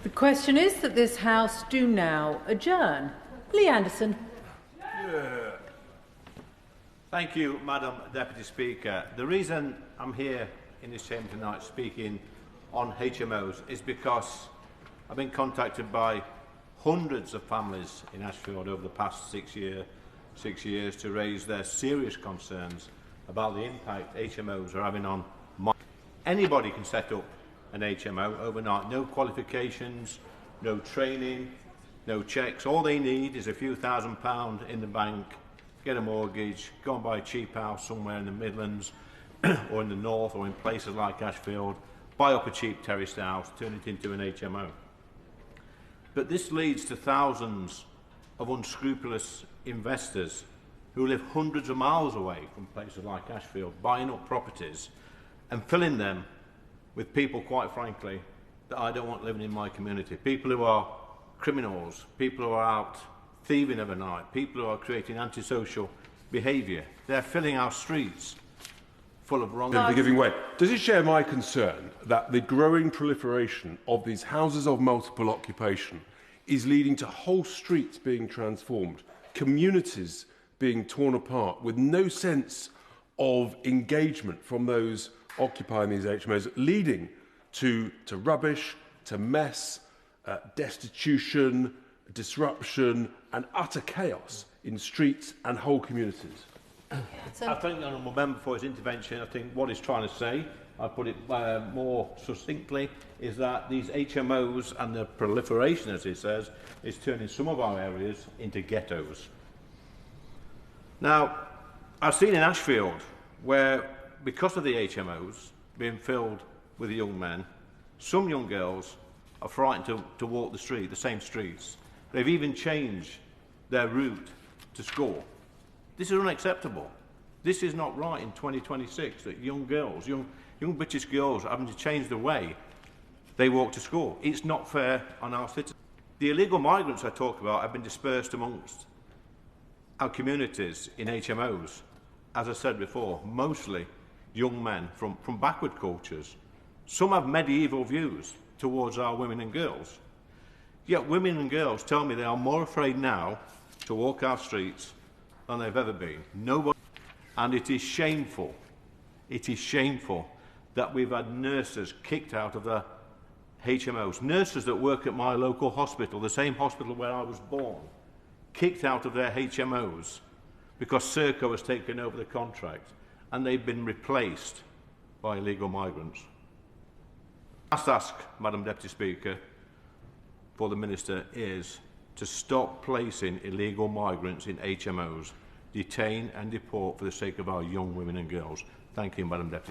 The question is that this House do now adjourn. Lee Anderson. Thank you, Madam Deputy Speaker. The reason I'm here in this chamber tonight speaking on HMOs is because I've been contacted by hundreds of families in Ashfield over the past 6 years to raise their serious concerns about the impact HMOs are having on anybody can set up an HMO overnight. No qualifications, no training, no checks. All they need is a few £1,000s in the bank, get a mortgage, go and buy a cheap house somewhere in the Midlands or in the North or in places like Ashfield, buy up a cheap terraced house, turn it into an HMO. But this leads to thousands of unscrupulous investors who live hundreds of miles away from places like Ashfield, buying up properties and filling them with people, quite frankly, that I don't want living in my community. People who are criminals, people who are out thieving overnight, people who are creating antisocial behaviour. They're filling our streets full of wrong... Giving way. Does it share my concern that the growing proliferation of these houses of multiple occupation is leading to whole streets being transformed, communities being torn apart, with no sense of engagement from those occupying these HMOs, leading to rubbish, to mess, destitution, disruption and utter chaos in streets and whole communities? I thank the honourable member for his intervention. I think what he's trying to say, I put it more succinctly, is that these HMOs and the proliferation, as he says, is turning some of our areas into ghettos. Now, I've seen in Ashfield where, because of the HMOs being filled with young men, some young girls are frightened to walk the same streets. They've even changed their route to school. This is unacceptable. This is not right in 2026, that young girls, young British girls are having to change the way they walk to school. It's not fair on our citizens. The illegal migrants I talk about have been dispersed amongst our communities in HMOs. As I said before, mostly young men from backward cultures. Some have medieval views towards our women and girls. Yet women and girls tell me they are more afraid now to walk our streets than they've ever been. Nobody. And it is shameful that we've had nurses kicked out of the HMOs. Nurses that work at my local hospital, the same hospital where I was born, kicked out of their HMOs because Serco has taken over the contract and they've been replaced by illegal migrants. I must ask, Madam Deputy Speaker, for the Minister is to stop placing illegal migrants in HMOs, detain and deport for the sake of our young women and girls. Thank you, Madam Deputy.